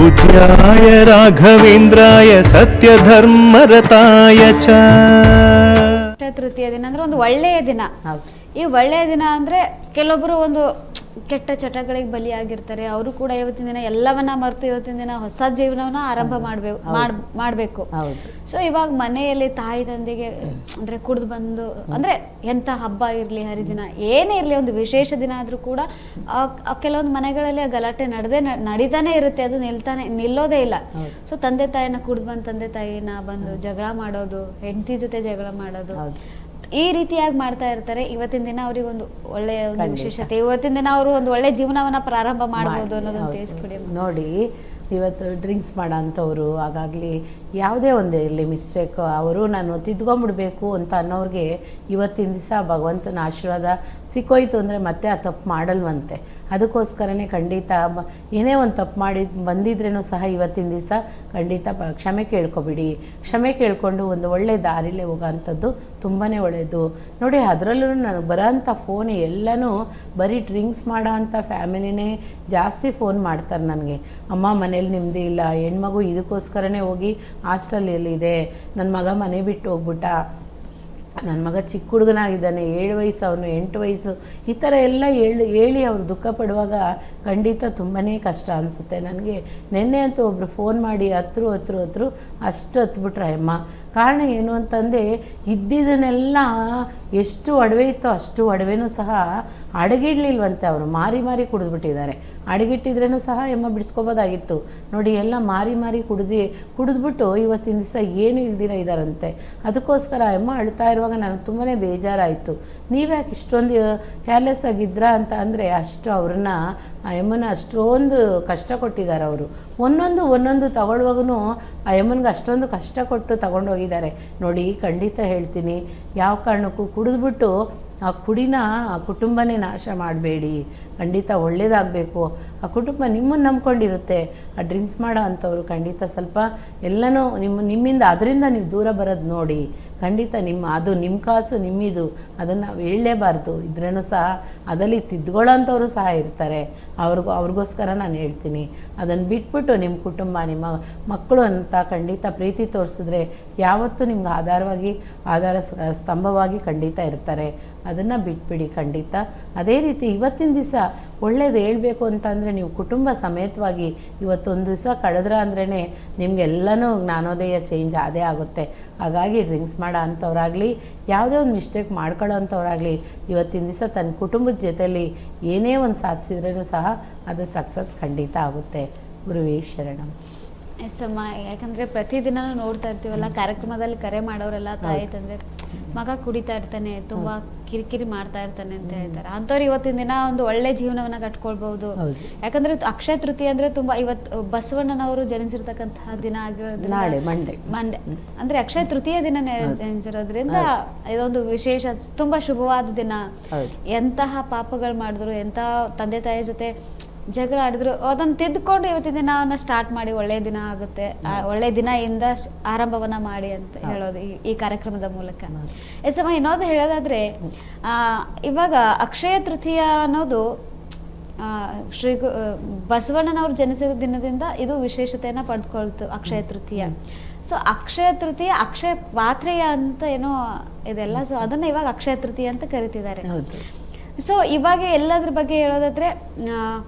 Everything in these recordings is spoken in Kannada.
पूज्याय राघवेन्द्राय सत्यधर्मरताय च। ತೃತೀಯ ದಿನ ಅಂದ್ರೆ ಒಂದು ಒಳ್ಳೆಯ ದಿನ. ಈ ಒಳ್ಳೆಯ ದಿನ ಅಂದ್ರೆ ಕೆಲವೊಬ್ಬರು ಒಂದು ಕೆಟ್ಟ ಚಟಗಳಿಗೆ ಬಲಿಯಾಗಿರ್ತಾರೆ. ಅವರು ಕೂಡ ಇವತ್ತಿನ ದಿನ ಎಲ್ಲವನ್ನ ಮರೆತು ಇವತ್ತಿನ ದಿನ ಹೊಸ ಜೀವನವನ್ನ ಆರಂಭ ಮಾಡಬೇಕು. ಸೊ ಇವಾಗ ಮನೆಯಲ್ಲಿ ತಾಯಿ ತಂದೆಗೆ ಅಂದ್ರೆ ಕುಡಿದು ಬಂದು ಅಂದ್ರೆ ಎಂತ ಹಬ್ಬ ಇರ್ಲಿ ಹರಿದಿನ ಏನೇ ಇರ್ಲಿ ಒಂದು ವಿಶೇಷ ದಿನ ಆದ್ರೂ ಕೂಡ ಕೆಲವೊಂದು ಮನೆಗಳಲ್ಲಿ ಗಲಾಟೆ ನಡೀತಾನೆ ಇರುತ್ತೆ. ಅದು ನಿಲ್ಲೋದೇ ಇಲ್ಲ. ಸೊ ತಂದೆ ತಾಯಿನ ಕುಡಿದು ಬಂದು ತಂದೆ ತಾಯಿನ ಬಂದು ಜಗಳ ಮಾಡೋದು, ಹೆಂಡತಿ ಜೊತೆ ಜಗಳ ಮಾಡೋದು, ಈ ರೀತಿಯಾಗಿ ಮಾಡ್ತಾ ಇರ್ತಾರೆ. ಇವತ್ತಿನ ದಿನ ಅವ್ರಿಗೆ ಒಂದು ಒಳ್ಳೆಯ ಒಂದು ವಿಶೇಷತೆ, ಇವತ್ತಿನ ದಿನ ಅವರು ಒಂದು ಒಳ್ಳೆ ಜೀವನವನ್ನ ಪ್ರಾರಂಭ ಮಾಡಬಹುದು ಅನ್ನೋದನ್ನ ತಿಳಿಸ್ಕೊಡಿ. ನೋಡಿ, ಇವತ್ತು ಡ್ರಿಂಕ್ಸ್ ಮಾಡೋ ಅಂಥವ್ರು ಹಾಗಾಗಲಿ ಯಾವುದೇ ಒಂದು ಇರಲಿ ಮಿಸ್ಟೇಕ್ ಅವರು ನಾನು ತಿದ್ಕೊಂಬಿಡ್ಬೇಕು ಅಂತ ಅನ್ನೋರಿಗೆ ಇವತ್ತಿನ ದಿವಸ ಭಗವಂತನ ಆಶೀರ್ವಾದ ಸಿಕ್ಕೋಯ್ತು ಅಂದರೆ ಮತ್ತೆ ಆ ತಪ್ಪು ಮಾಡಲ್ವಂತೆ. ಅದಕ್ಕೋಸ್ಕರನೇ ಖಂಡಿತ ಏನೇ ಒಂದು ತಪ್ಪು ಮಾಡಿ ಬಂದಿದ್ರೂ ಸಹ ಇವತ್ತಿನ ದಿವಸ ಖಂಡಿತ ಕ್ಷಮೆ ಕೇಳ್ಕೊಬಿಡಿ. ಕ್ಷಮೆ ಕೇಳಿಕೊಂಡು ಒಂದು ಒಳ್ಳೆ ದಾರಿಲೇ ಹೋಗೋವಂಥದ್ದು ತುಂಬಾ ಒಳ್ಳೆಯದು. ನೋಡಿ, ಅದರಲ್ಲೂ ನನಗೆ ಬರೋಂಥ ಫೋನ್ ಎಲ್ಲನೂ ಬರೀ ಡ್ರಿಂಕ್ಸ್ ಮಾಡೋ ಅಂಥ ಫ್ಯಾಮಿಲಿನೇ ಜಾಸ್ತಿ ಫೋನ್ ಮಾಡ್ತಾರೆ ನನಗೆ. ಅಮ್ಮ ಮನೇಲಿ ನೆಮ್ಮದಿ ಇಲ್ಲ, ಹೆಣ್ಮಗು ಇದಕ್ಕೋಸ್ಕರನೇ ಹೋಗಿ ಹಾಸ್ಟೆಲಲ್ಲಿದೆ, ನನ್ನ ಮಗ ಮನೆ ಬಿಟ್ಟು ಹೋಗ್ಬಿಟ್ಟ, ನನ್ನ ಮಗ ಚಿಕ್ಕ ಹುಡುಗನಾಗಿದ್ದಾನೆ, 7 ವಯಸ್ಸು, ಅವನು 8 ವಯಸ್ಸು, ಈ ಥರ ಎಲ್ಲ ಹೇಳಿ ಅವರು ದುಃಖ ಪಡುವಾಗ ಖಂಡಿತ ತುಂಬಾ ಕಷ್ಟ ಅನಿಸುತ್ತೆ ನನಗೆ. ನಿನ್ನೆ ಅಂತೂ ಒಬ್ಬರು ಫೋನ್ ಮಾಡಿ ಹತ್ರು ಅಷ್ಟು ಹತ್ಬಿಟ್ರೆ ಅಮ್ಮ. ಕಾರಣ ಏನು ಅಂತಂದರೆ ಇದ್ದಿದ್ದನ್ನೆಲ್ಲ ಎಷ್ಟು ಒಡವೆ ಇತ್ತೋ ಅಷ್ಟು ಒಡವೆನೂ ಸಹ ಅಡಗಿಡ್ಲಿಲ್ವಂತೆ. ಅವರು ಮಾರಿ ಕುಡಿದ್ಬಿಟ್ಟಿದ್ದಾರೆ. ಅಡಗಿಟ್ಟಿದ್ರೂ ಸಹ ಎಮ್ಮ ಬಿಡಿಸ್ಕೋಬೋದಾಗಿತ್ತು. ನೋಡಿ, ಎಲ್ಲ ಮಾರಿ ಕುಡಿದ್ಬಿಟ್ಟು ಇವತ್ತಿನ ದಿವಸ ಏನು ಇಲ್ದಿರ ಇದ್ದಾರಂತೆ. ಅದಕ್ಕೋಸ್ಕರ ಎಮ್ಮ ಅಳ್ತಾ ಇರುವಾಗ ನನಗೆ ತುಂಬಾ ಬೇಜಾರಾಯಿತು. ನೀವ್ಯಾಕೆ ಇಷ್ಟೊಂದು ಕೇರ್ಲೆಸ್ ಆಗಿದ್ರಾ ಅಂತ ಅಂದರೆ ಅಷ್ಟು ಅವ್ರನ್ನ ಆ ಎಮ್ಮನ ಅಷ್ಟೊಂದು ಕಷ್ಟ ಕೊಟ್ಟಿದ್ದಾರೆ. ಅವರು ಒಂದೊಂದು ತಗೊಳ್ಳುವಾಗೂ ಆ ಎಮ್ಮನಿಗೆ ಅಷ್ಟೊಂದು ಕಷ್ಟ ಕೊಟ್ಟು ತಗೊಂಡೋಗಿದ್ದಾರೆ. ನೋಡಿ, ಖಂಡಿತ ಹೇಳ್ತೀನಿ, ಯಾವ ಕಾರಣಕ್ಕೂ ಕುಡಿದ್ಬಿಟ್ಟು ಆ ಕುಡಿನ ಆ ಕುಟುಂಬನೇ ನಾಶ ಮಾಡಬೇಡಿ. ಖಂಡಿತ ಒಳ್ಳೇದಾಗಬೇಕು. ಆ ಕುಟುಂಬ ನಿಮ್ಮನ್ನು ನಂಬ್ಕೊಂಡಿರುತ್ತೆ. ಆ ಡ್ರಿಂಕ್ಸ್ ಮಾಡೋ ಅಂಥವ್ರು ಖಂಡಿತ ಸ್ವಲ್ಪ ಎಲ್ಲನೂ ನಿಮ್ಮಿಂದ ಅದರಿಂದ ನೀವು ದೂರ ಬರೋದು ನೋಡಿ. ಖಂಡಿತ ಅದು ನಿಮ್ಮ ಕಾಸು ನಿಮ್ಮಿದು, ಅದನ್ನು ನಾವು ಹೇಳಲೇಬಾರ್ದು. ಇದ್ರೂ ಸಹ ಅದಲ್ಲಿ ತಿದ್ಕೊಳ್ಳೋಂಥವ್ರು ಸಹ ಇರ್ತಾರೆ. ಅವ್ರಿಗೋಸ್ಕರ ನಾನು ಹೇಳ್ತೀನಿ, ಅದನ್ನು ಬಿಟ್ಬಿಟ್ಟು ನಿಮ್ಮ ಕುಟುಂಬ ನಿಮ್ಮ ಮಕ್ಕಳು ಅಂತ ಖಂಡಿತ ಪ್ರೀತಿ ತೋರಿಸಿದ್ರೆ ಯಾವತ್ತೂ ನಿಮ್ಗೆ ಆಧಾರ ಸ್ತಂಭವಾಗಿ ಖಂಡಿತ ಇರ್ತಾರೆ. ಅದನ್ನು ಬಿಟ್ಬಿಡಿ ಖಂಡಿತ. ಅದೇ ರೀತಿ ಇವತ್ತಿನ ದಿವಸ ಒಳ್ಳೇದು ಹೇಳಬೇಕು ಅಂತಂದರೆ ನೀವು ಕುಟುಂಬ ಸಮೇತವಾಗಿ ಇವತ್ತೊಂದು ದಿವಸ ಕಳೆದ್ರ ಅಂದ್ರೇ ನಿಮಗೆಲ್ಲನೂ ಜ್ಞಾನೋದಯ ಚೇಂಜ್ ಆದೇ ಆಗುತ್ತೆ. ಹಾಗಾಗಿ ಡ್ರಿಂಕ್ಸ್ ಮಾಡೋ ಅಂಥವ್ರಾಗಲಿ ಯಾವುದೇ ಒಂದು ಮಿಸ್ಟೇಕ್ ಮಾಡ್ಕೊಳ್ಳೋ ಅಂಥವ್ರಾಗಲಿ ಇವತ್ತಿನ ದಿವಸ ತನ್ನ ಕುಟುಂಬದ ಜೊತೆಯಲ್ಲಿ ಏನೇ ಒಂದು ಸಾಧಿಸಿದ್ರೂ ಸಹ ಅದು ಸಕ್ಸಸ್ ಖಂಡಿತ ಆಗುತ್ತೆ. ಗುರುವೇ ಶರಣಂ. ಎಸ್ ಅಮ್ಮ, ಯಾಕಂದರೆ ಪ್ರತಿದಿನ ನೋಡ್ತಾ ಇರ್ತೀವಲ್ಲ ಕಾರ್ಯಕ್ರಮದಲ್ಲಿ ಕರೆ ಮಾಡೋರೆಲ್ಲ ತಾಯಿ ತಂದೆ ಮಗ ಕುಡಿತಾ ಇರ್ತಾನೆ, ತುಂಬ ಕಿರಿಕಿರಿ ಮಾಡ್ತಾ ಇರ್ತಾನೆ ಅಂತ ಹೇಳ್ತಾರೆ. ಅಂಥವ್ರು ಇವತ್ತಿನ ದಿನ ಒಂದು ಒಳ್ಳೆ ಜೀವನವನ್ನ ಕಟ್ಕೊಳ್ಬಹುದು. ಯಾಕಂದ್ರೆ ಅಕ್ಷಯ ತೃತೀಯ ಅಂದ್ರೆ ತುಂಬಾ ಇವತ್ತು ಬಸವಣ್ಣನವರು ಜನಿಸಿರ್ತಕ್ಕಂತಹ ದಿನ ಆಗಿರೋದ್ರಿಂದ ಮಂಡೆ ಅಂದ್ರೆ ಅಕ್ಷಯ ತೃತೀಯ ದಿನನೇ ಜನಿಸಿರೋದ್ರಿಂದ ಇದೊಂದು ವಿಶೇಷ ತುಂಬಾ ಶುಭವಾದ ದಿನ. ಎಂತಹ ಪಾಪಗಳು ಮಾಡಿದ್ರು, ಎಂತಹ ತಂದೆ ತಾಯಿ ಜೊತೆ ಜಗಳ ಆಡಿದ್ರು, ಅದನ್ನು ತಿದ್ದುಕೊಂಡು ಇವತ್ತಿನ ದಿನವನ್ನ ಸ್ಟಾರ್ಟ್ ಮಾಡಿ ಒಳ್ಳೆಯ ದಿನ ಆಗುತ್ತೆ. ಒಳ್ಳೆ ದಿನದಿಂದ ಆರಂಭವನ್ನ ಮಾಡಿ ಅಂತ ಹೇಳೋದು ಈ ಕಾರ್ಯಕ್ರಮದ ಮೂಲಕ. ಎಸಮ್ಮ, ಇನ್ನೊಂದು ಹೇಳೋದಾದ್ರೆ ಇವಾಗ ಅಕ್ಷಯ ತೃತೀಯ ಅನ್ನೋದು ಬಸವಣ್ಣನವ್ರು ಜನಿಸಿದ ದಿನದಿಂದ ಇದು ವಿಶೇಷತೆಯನ್ನ ಪಡೆದುಕೊಳ್ತು ಅಕ್ಷಯ ತೃತೀಯ. ಸೊ ಅಕ್ಷಯ ತೃತೀಯ ಅಕ್ಷಯ ಪಾತ್ರೆಯ ಅಂತ ಏನೋ ಇದೆಲ್ಲ, ಸೊ ಅದನ್ನ ಇವಾಗ ಅಕ್ಷಯ ತೃತೀಯ ಅಂತ ಕರಿತಿದ್ದಾರೆ. ಸೊ ಇವಾಗ ಎಲ್ಲದ್ರ ಬಗ್ಗೆ ಹೇಳೋದಾದ್ರೆ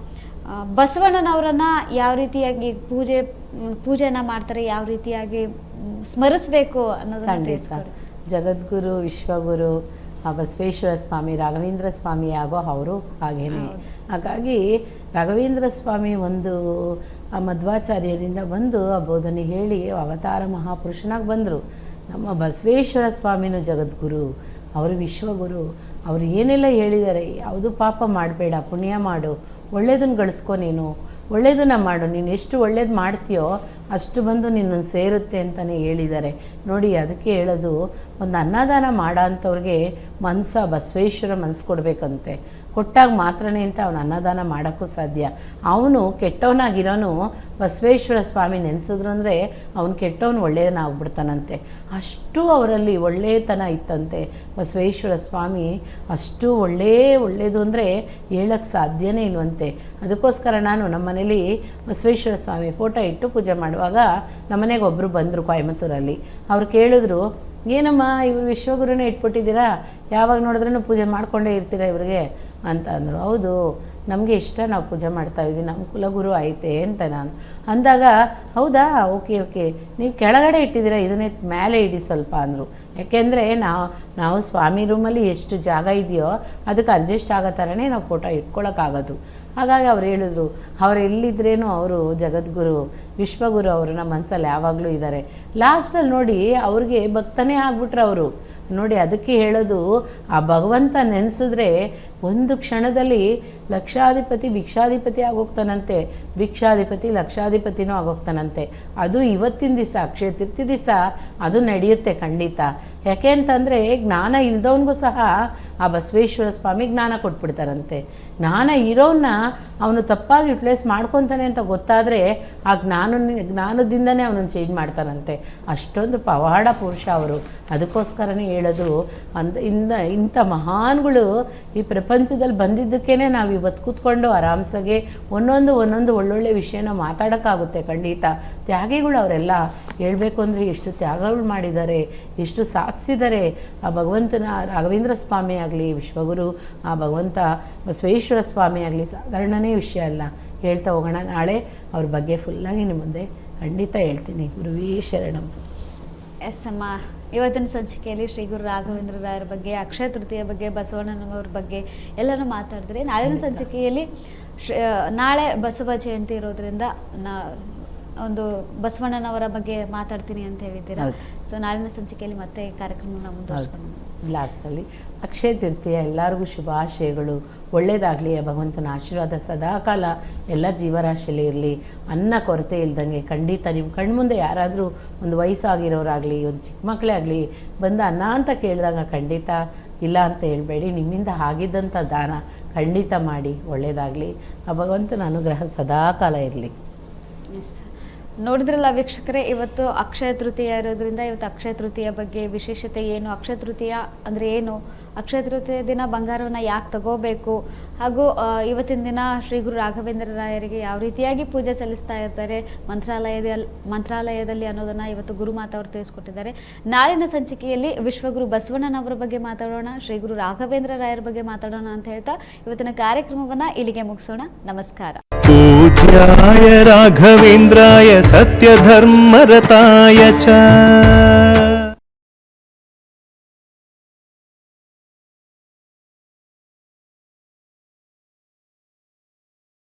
ಬಸವಣ್ಣನವರನ್ನ ಯಾವ ರೀತಿಯಾಗಿ ಪೂಜೆನ ಮಾಡ್ತಾರೆ, ಯಾವ ರೀತಿಯಾಗಿ ಸ್ಮರಿಸಬೇಕು ಅನ್ನೋದನ್ನ ಜಗದ್ಗುರು ವಿಶ್ವಗುರು ಬಸವೇಶ್ವರ ಸ್ವಾಮಿ ರಾಘವೇಂದ್ರ ಸ್ವಾಮಿ ಆಗೋ ಅವರು ಹಾಗೇನೆ. ಹಾಗಾಗಿ ರಾಘವೇಂದ್ರ ಸ್ವಾಮಿ ಒಂದು ಮಧ್ವಾಚಾರ್ಯರಿಂದ ಬಂದು ಆ ಬೋಧನೆ ಹೇಳಿ ಅವತಾರ ಮಹಾಪುರುಷನಾಗಿ ಬಂದರು. ನಮ್ಮ ಬಸವೇಶ್ವರ ಸ್ವಾಮಿನೂ ಜಗದ್ಗುರು, ಅವರು ವಿಶ್ವಗುರು. ಅವರು ಏನೆಲ್ಲ ಹೇಳಿದ್ದಾರೆ, ಯಾವುದು ಪಾಪ ಮಾಡಬೇಡ, ಪುಣ್ಯ ಮಾಡು, ಒಳ್ಳೇದನ್ನು ಗಳಿಸ್ಕೊ, ನೀನು ಒಳ್ಳೇದನ್ನ ಮಾಡು, ನೀನು ಎಷ್ಟು ಒಳ್ಳೇದು ಮಾಡ್ತೀಯೋ ಅಷ್ಟು ಬಂದು ನಿನ್ನನ್ನು ಸೇರುತ್ತೆ ಅಂತಲೇ ಹೇಳಿದ್ದಾರೆ. ನೋಡಿ, ಅದಕ್ಕೆ ಹೇಳೋದು, ಒಂದು ಅನ್ನದಾನ ಮಾಡೋ ಅಂಥವ್ರಿಗೆ ಬಸವೇಶ್ವರ ಮನಸ್ಸು ಕೊಡಬೇಕಂತೆ. ಕೊಟ್ಟಾಗ ಮಾತ್ರನೇ ಅಂತ ಅವನು ಅನ್ನದಾನ ಮಾಡೋಕ್ಕೂ ಸಾಧ್ಯ. ಅವನು ಕೆಟ್ಟವನಾಗಿರೋನು ಬಸವೇಶ್ವರ ಸ್ವಾಮಿ ನೆನೆಸಿದ್ರು ಅಂದರೆ ಅವನು ಕೆಟ್ಟವನು ಒಳ್ಳೆಯದನ್ನಾಗ್ಬಿಡ್ತಾನಂತೆ. ಅಷ್ಟು ಅವರಲ್ಲಿ ಒಳ್ಳೆಯತನ ಇತ್ತಂತೆ ಬಸವೇಶ್ವರ ಸ್ವಾಮಿ. ಅಷ್ಟು ಒಳ್ಳೆಯದು ಅಂದರೆ ಹೇಳೋಕ್ಕೆ ಸಾಧ್ಯನೇ ಇಲ್ವಂತೆ. ಅದಕ್ಕೋಸ್ಕರ ನಾನು ನಮ್ಮ ನಮ್ಮನೇಲಿ ಬಸವೇಶ್ವರ ಸ್ವಾಮಿ ಫೋಟೋ ಇಟ್ಟು ಪೂಜೆ ಮಾಡುವಾಗ ನಮ್ಮನೆಗೆ ಒಬ್ಬರು ಬಂದರು ಕೊಯಮತ್ತೂರಲ್ಲಿ. ಅವ್ರು ಕೇಳಿದ್ರು, ಏನಮ್ಮ ಇವರು ವಿಶ್ವಗುರುನೇ ಇಟ್ಬಿಟ್ಟಿದ್ದೀರಾ, ಯಾವಾಗ ನೋಡಿದ್ರೂ ಪೂಜೆ ಮಾಡಿಕೊಂಡೇ ಇರ್ತೀರಾ ಇವ್ರಿಗೆ ಅಂತ ಅಂದರು. ಹೌದು, ನಮಗೆ ಇಷ್ಟ, ನಾವು ಪೂಜೆ ಮಾಡ್ತಾಯಿದ್ದೀವಿ, ನಮ್ಮ ಕುಲಗುರು ಐತೆ ಅಂತ ನಾನು ಅಂದಾಗ, ಹೌದಾ, ಓಕೆ ಓಕೆ, ನೀವು ಕೆಳಗಡೆ ಇಟ್ಟಿದ್ದೀರಾ, ಇದನ್ನೇ ಮೇಲೆ ಇಡಿ ಸ್ವಲ್ಪ ಅಂದರು. ಯಾಕೆಂದರೆ ನಾವು ಸ್ವಾಮಿ ರೂಮಲ್ಲಿ ಎಷ್ಟು ಜಾಗ ಇದೆಯೋ ಅದಕ್ಕೆ ಅಡ್ಜಸ್ಟ್ ಆಗೋ ಥರನೇ ನಾವು ಫೋಟೋ ಇಟ್ಕೊಳ್ಳೋಕ್ಕಾಗೋದು. ಹಾಗಾಗಿ ಅವ್ರು ಹೇಳಿದ್ರು, ಅವ್ರು ಎಲ್ಲಿದ್ರೇನು ಅವರು ಜಗದ್ಗುರು ವಿಶ್ವಗುರು ಅವರು ನಮ್ಮ ಮನಸ್ಸಲ್ಲಿ ಯಾವಾಗಲೂ ಇದ್ದಾರೆ. ಲಾಸ್ಟಲ್ಲಿ ನೋಡಿ ಅವ್ರಿಗೆ ಭಕ್ತನೇ ಆಗ್ಬಿಟ್ರು ಅವರು. ನೋಡಿ ಅದಕ್ಕೆ ಹೇಳೋದು, ಆ ಭಗವಂತ ನೆನೆಸಿದ್ರೆ ಒಂದು ಕ್ಷಣದಲ್ಲಿ ಲಕ್ಷಾಧಿಪತಿ ಭಿಕ್ಷಾಧಿಪತಿ ಆಗೋಗ್ತಾನಂತೆ, ಭಿಕ್ಷಾಧಿಪತಿ ಲಕ್ಷಾಧಿಪತಿನೂ ಆಗೋಗ್ತಾನಂತೆ. ಅದು ಇವತ್ತಿನ ದಿವಸ ಅಕ್ಷಯ ತೃತೀಯ ದಿವಸ ಅದು ನಡೆಯುತ್ತೆ ಖಂಡಿತ. ಯಾಕೆ ಅಂತಂದರೆ ಜ್ಞಾನ ಇಲ್ದವನಿಗೂ ಸಹ ಆ ಬಸವೇಶ್ವರ ಸ್ವಾಮಿ ಜ್ಞಾನ ಕೊಟ್ಬಿಡ್ತಾರಂತೆ. ಜ್ಞಾನ ಇರೋನ್ನ ಅವನು ತಪ್ಪಾಗಿ ಯುಟಿಲೈಸ್ ಮಾಡ್ಕೊತಾನೆ ಅಂತ ಗೊತ್ತಾದರೆ ಆ ಜ್ಞಾನದಿಂದನೇ ಅವನನ್ನು ಚೇಂಜ್ ಮಾಡ್ತಾರಂತೆ. ಅಷ್ಟೊಂದು ಪವಾಡ ಪುರುಷ ಅವರು. ಅದಕ್ಕೋಸ್ಕರನೇ ಹೇಳೋದು, ಇಂಥ ಮಹಾನ್ಗಳು ಈ ಪ್ರಪಂಚದಲ್ಲಿ ಬಂದಿದ್ದಕ್ಕೇ ನಾವು ಇವತ್ತು ಕೂತ್ಕೊಂಡು ಆರಾಮ್ಸಾಗೆ ಒಂದೊಂದು ಒಳ್ಳೊಳ್ಳೆ ವಿಷಯನ ಮಾತಾಡೋಕ್ಕಾಗುತ್ತೆ ಖಂಡಿತ. ತ್ಯಾಗಿಗಳು ಅವರೆಲ್ಲ ಹೇಳಬೇಕು ಅಂದರೆ ಎಷ್ಟು ತ್ಯಾಗಗಳು ಮಾಡಿದ್ದಾರೆ, ಎಷ್ಟು ಸಾಧಿಸಿದ್ದಾರೆ. ಆ ಭಗವಂತನ ರಾಘವೇಂದ್ರ ಸ್ವಾಮಿ ಆಗಲಿ, ವಿಶ್ವಗುರು ಆ ಭಗವಂತ ಬಸವೇಶ್ವರ ಸ್ವಾಮಿ ಆಗಲಿ ಸಾಧಾರಣನೇ ವಿಷಯ ಅಲ್ಲ. ಹೇಳ್ತಾ ಹೋಗೋಣ. ನಾಳೆ ಅವ್ರ ಬಗ್ಗೆ ಫುಲ್ಲಾಗಿ ನಿಮ್ಮ ಮುಂದೆ ಖಂಡಿತ ಹೇಳ್ತೀನಿ. ಗುರುವೇ ಶರಣಂ. ಎಸ್ ಅಮ್ಮ, ಇವತ್ತಿನ ಸಂಚಿಕೆಯಲ್ಲಿ ಶ್ರೀ ಗುರು ರಾಘವೇಂದ್ರ ರಾಯರ ಬಗ್ಗೆ, ಅಕ್ಷಯ ತೃತೀಯ ಬಗ್ಗೆ, ಬಸವಣ್ಣನವರ ಬಗ್ಗೆ ಎಲ್ಲನೂ ಮಾತಾಡಿದ್ರೆ, ನಾಳಿನ ಸಂಚಿಕೆಯಲ್ಲಿ ನಾಳೆ ಬಸವ ಜಯಂತಿ ಇರೋದ್ರಿಂದ ಒಂದು ಬಸವಣ್ಣನವರ ಬಗ್ಗೆ ಮಾತಾಡ್ತೀನಿ ಅಂತ ಹೇಳಿದ್ದೀರಾ. ಸೊ ನಾಳಿನ ಸಂಚಿಕೆಯಲ್ಲಿ ಮತ್ತೆ ಈ ಕಾರ್ಯಕ್ರಮನ ಮುಂದುವರಿಸ್ಕೊಂಡು ಲಾಸ್ಟಲ್ಲಿ ಅಕ್ಷಯ ತೃತೀಯ ಎಲ್ಲರಿಗೂ ಶುಭಾಶಯಗಳು. ಒಳ್ಳೆಯದಾಗಲಿ. ಭಗವಂತನ ಆಶೀರ್ವಾದ ಸದಾಕಾಲ ಎಲ್ಲ ಜೀವರಾಶಿಯಲ್ಲಿ ಇರಲಿ. ಅನ್ನ ಕೊರತೆ ಇಲ್ದಂಗೆ ಖಂಡಿತ ನಿಮ್ಮ ಕಣ್ಮುಂದೆ ಯಾರಾದರೂ ಒಂದು ವಯಸ್ಸಾಗಿರೋರಾಗಲಿ, ಒಂದು ಚಿಕ್ಕ ಮಕ್ಕಳೇ ಆಗಲಿ ಬಂದು ಅನ್ನ ಅಂತ ಕೇಳಿದಾಗ ಖಂಡಿತ ಇಲ್ಲ ಅಂತ ಹೇಳಬೇಡಿ. ನಿಮ್ಮಿಂದ ಆಗಿದ್ದಂಥ ದಾನ ಖಂಡಿತ ಮಾಡಿ. ಒಳ್ಳೆಯದಾಗಲಿ. ಆ ಭಗವಂತನ ಅನುಗ್ರಹ ಸದಾಕಾಲ ಇರಲಿ. ಎಸ್, ನೋಡಿದ್ರಲ್ಲ ವೀಕ್ಷಕರೇ, ಇವತ್ತು ಅಕ್ಷಯ ತೃತೀಯ ಇರೋದ್ರಿಂದ ಇವತ್ತು ಅಕ್ಷಯ ತೃತೀಯ ಬಗ್ಗೆ ವಿಶೇಷತೆ ಏನು, ಅಕ್ಷಯ ತೃತೀಯ ಅಂದರೆ ಏನು, ಅಕ್ಷಯ ತೃತೀಯ ದಿನ ಬಂಗಾರವನ್ನು ಯಾಕೆ ತಗೋಬೇಕು, ಹಾಗೂ ಇವತ್ತಿನ ದಿನ ಶ್ರೀ ಗುರು ರಾಘವೇಂದ್ರ ರಾಯರಿಗೆ ಯಾವ ರೀತಿಯಾಗಿ ಪೂಜೆ ಸಲ್ಲಿಸ್ತಾ ಇರ್ತಾರೆ ಮಂತ್ರಾಲಯದಲ್ಲಿ ಅನ್ನೋದನ್ನು ಇವತ್ತು ಗುರುಮಾತಾ ಅವರು ತಿಳಿಸ್ಕೊಟ್ಟಿದ್ದಾರೆ. ನಾಳಿನ ಸಂಚಿಕೆಯಲ್ಲಿ ವಿಶ್ವಗುರು ಬಸವಣ್ಣನವರ ಬಗ್ಗೆ ಮಾತಾಡೋಣ, ಶ್ರೀ ಗುರು ರಾಘವೇಂದ್ರ ರಾಯರ ಬಗ್ಗೆ ಮಾತಾಡೋಣ ಅಂತ ಹೇಳ್ತಾ ಇವತ್ತಿನ ಕಾರ್ಯಕ್ರಮವನ್ನು ಇಲ್ಲಿಗೆ ಮುಗಿಸೋಣ. ನಮಸ್ಕಾರ. पूज्याय राघवेन्द्राय सत्यधर्मरताय च